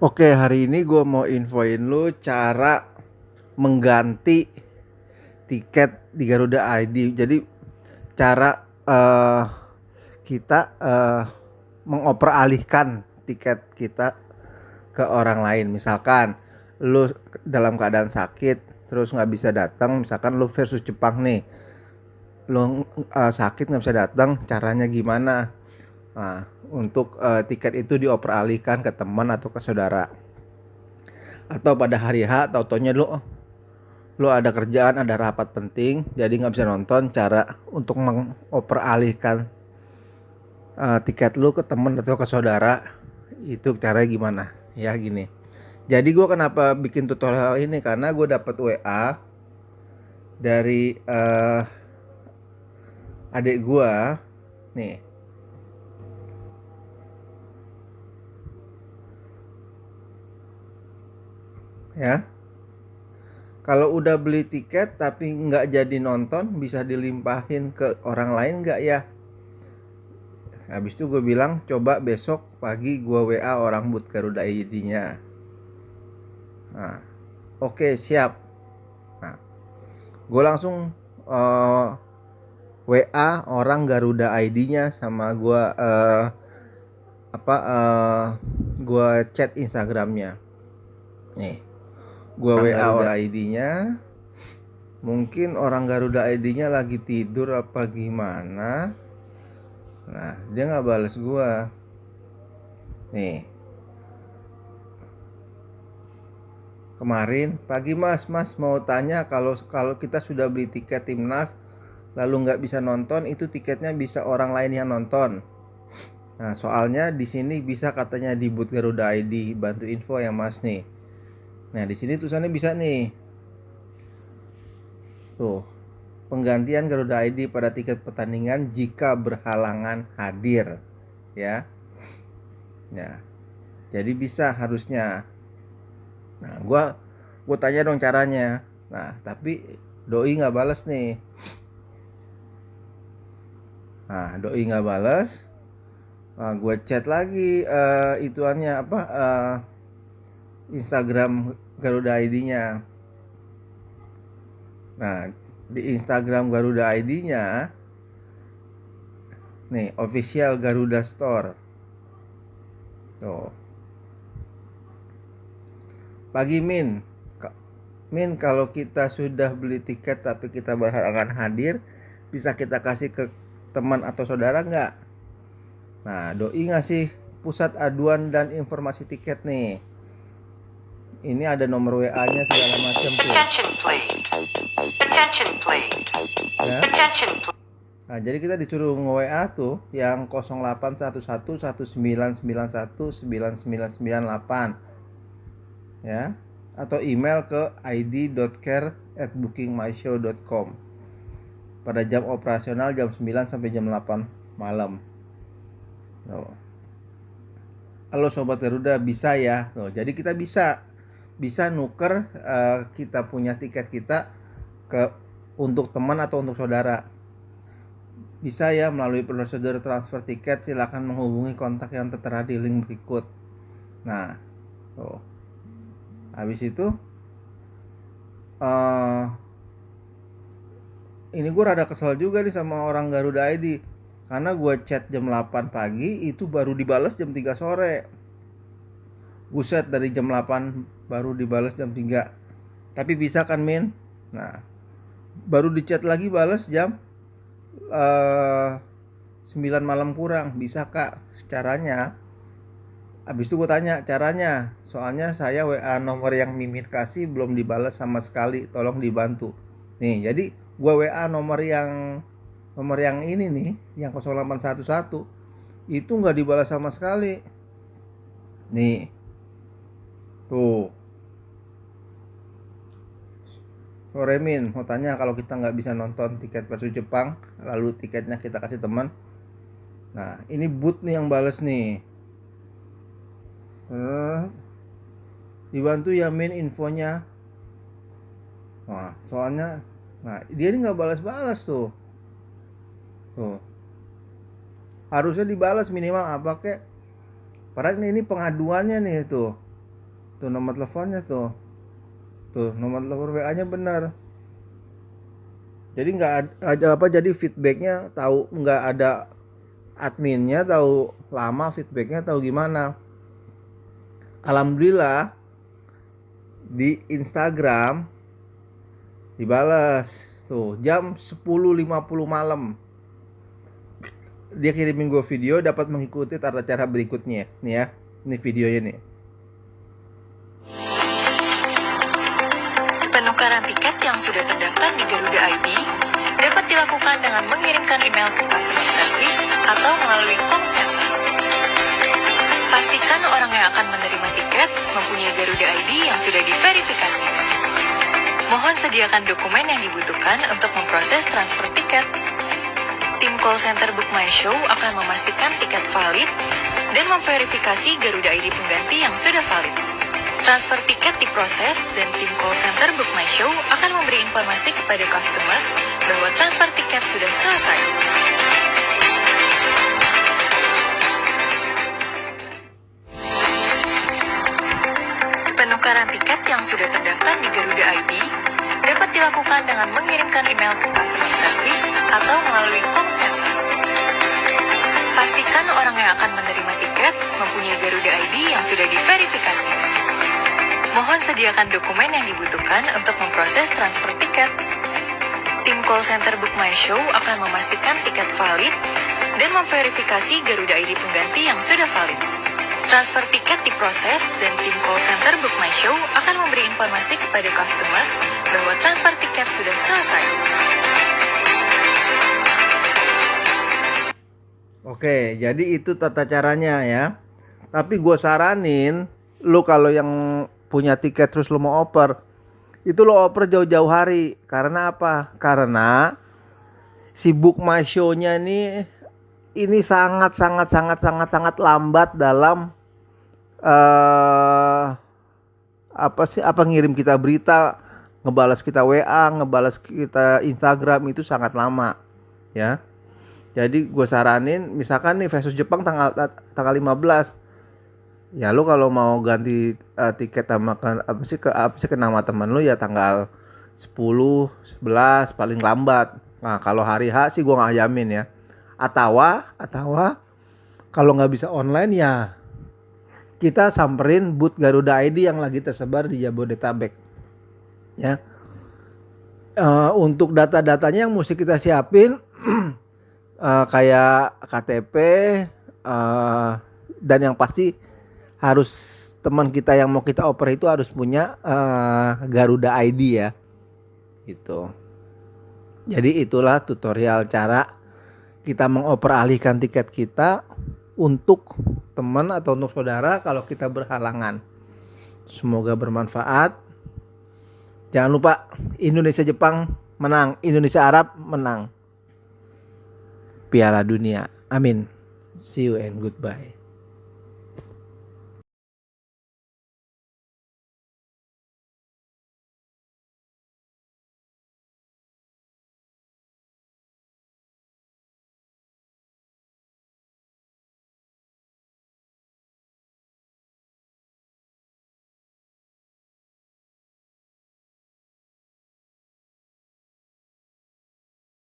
Oke, hari ini gue mau infoin lu cara mengganti tiket di Garuda ID. Jadi cara kita mengoperalihkan tiket kita ke orang lain. Misalkan lu dalam keadaan sakit terus nggak bisa datang, misalkan lu versus Jepang nih, lu sakit nggak bisa datang, caranya gimana? Nah, untuk tiket itu dioperalihkan ke teman atau ke saudara. Atau pada hari H tau-taunya lu ada kerjaan, ada rapat penting, jadi nggak bisa nonton. Cara untuk mengoperalihkan tiket lu ke temen atau ke saudara itu caranya gimana? Ya gini. Jadi gue kenapa bikin tutorial ini karena gue dapet WA dari adik gue nih ya. Kalau udah beli tiket tapi nggak jadi nonton, bisa dilimpahin ke orang lain nggak ya? Habis itu gue bilang coba besok pagi gue WA orang boot Garuda ID-nya. Nah, oke siap. Nah, gue langsung WA orang Garuda ID-nya sama gue apa gue chat Instagramnya. Nih, gue WA orang ID-nya. Mungkin orang Garuda ID-nya lagi tidur apa gimana. Nah, dia nggak bales gue. Nih, kemarin pagi mas mau tanya kalau kalau kita sudah beli tiket timnas lalu nggak bisa nonton, itu tiketnya bisa orang lain yang nonton. Nah soalnya di sini bisa katanya di booth Garuda ID, bantu info ya mas nih. Nah di sini tulisannya bisa nih, tuh penggantian Garuda ID pada tiket pertandingan jika berhalangan hadir, ya. Nah jadi bisa harusnya. Nah gua tanya dong caranya. Nah tapi doi nggak balas nih. Nah doi nggak balas. Nah, gue chat lagi ituannya apa Instagram Garuda ID-nya. Nah, di Instagram Garuda ID-nya nih official Garuda Store. Tuh. Pagi Min. Min, kalau kita sudah beli tiket tapi kita berhalangan hadir, bisa kita kasih ke teman atau saudara nggak? Nah, doi ngasih pusat aduan dan informasi tiket nih. Ini ada nomor WA-nya segala macam tuh. Attention please. Attention please. Ya. Attention please. Nah, jadi kita disuruh nge-WA tuh yang 081119919998 ya, atau email ke id.care@bookingmyshow.com pada jam operasional jam 9 sampai jam 8 malam. Tuh. Halo sobat Garuda, bisa ya. Tuh, jadi kita bisa nuker kita punya tiket kita ke untuk teman atau untuk saudara. Bisa ya melalui prosedur transfer tiket, silakan menghubungi kontak yang tertera di link berikut. Nah, tuh. Habis itu ini gue rada kesel juga nih sama orang Garuda ID. Karena gue chat jam 8 pagi itu baru dibalas jam 3 sore. Buset, dari jam 8 baru dibalas jam 3. Tapi bisa kan Min? Nah, baru dicat lagi balas jam 9 malam kurang. Bisa kak caranya? Habis itu gue tanya caranya. Soalnya saya WA nomor yang Mimin kasih belum dibalas sama sekali. Tolong dibantu. Nih, jadi gue WA nomor yang ini nih, yang 0811 itu nggak dibalas sama sekali. Nih, tuh. Sore Min, mau tanya kalau kita nggak bisa nonton tiket versus Jepang, lalu tiketnya kita kasih teman. Nah, ini boot nih yang bales nih. Dibantu ya Min infonya. Nah, soalnya, nah dia ini nggak balas-balas tuh. Tuh. Harusnya dibalas minimal apa kek. Padahal ini pengaduannya nih tuh. Tuh nomor teleponnya tuh. Tuh nomor telepon WA-nya benar. Jadi nggak ada apa, jadi feedbacknya tahu, nggak ada adminnya tahu lama, feedbacknya tahu gimana. Alhamdulillah di Instagram dibalas tuh jam 10.50 malam. Dia kirimin gue video, dapat mengikuti tata cara berikutnya. Nih ya, ini videonya nih. Penukaran tiket yang sudah terdaftar di Garuda ID dapat dilakukan dengan mengirimkan email ke customer service atau melalui call center. Pastikan orang yang akan menerima tiket mempunyai Garuda ID yang sudah diverifikasi. Mohon sediakan dokumen yang dibutuhkan untuk memproses transfer tiket. Tim call center Book My Show akan memastikan tiket valid dan memverifikasi Garuda ID pengganti yang sudah valid. Transfer tiket diproses dan tim call center Book My Show akan memberi informasi kepada customer bahwa transfer tiket sudah selesai. Penukaran tiket yang sudah terdaftar di Garuda ID dapat dilakukan dengan mengirimkan email ke customer service atau melalui call center. Pastikan orang yang akan menerima tiket mempunyai Garuda ID yang sudah diverifikasi. Mohon sediakan dokumen yang dibutuhkan untuk memproses transfer tiket. Tim call center Book My Show akan memastikan tiket valid dan memverifikasi Garuda ID pengganti yang sudah valid. Transfer tiket diproses dan tim call center Book My Show akan memberi informasi kepada customer bahwa transfer tiket sudah selesai. Oke, jadi itu tata caranya ya. Tapi gue saranin lu kalau yang punya tiket terus lu mau oper, itu lu oper jauh-jauh hari. Karena apa? Karena si Book My Show-nya ini sangat lambat dalam ngirim kita berita, ngebalas kita WA, ngebalas kita Instagram, itu sangat lama ya. Jadi gue saranin misalkan nih versus Jepang tanggal 15, ya lu kalau mau ganti tiket sama ke nama teman lu ya tanggal 10, 11 paling lambat. Nah kalau hari H sih gue nggak jamin ya. Atau kalau nggak bisa online ya kita samperin booth Garuda ID yang lagi tersebar di Jabodetabek ya. Untuk data-datanya yang mesti kita siapin kayak KTP, dan yang pasti harus teman kita yang mau kita oper itu harus punya Garuda ID ya gitu. Jadi itulah tutorial cara kita mengoper alihkan tiket kita untuk teman atau untuk saudara kalau kita berhalangan. Semoga bermanfaat. Jangan lupa Indonesia Jepang menang, Indonesia Arab menang Piala Dunia. Amin. See you and goodbye.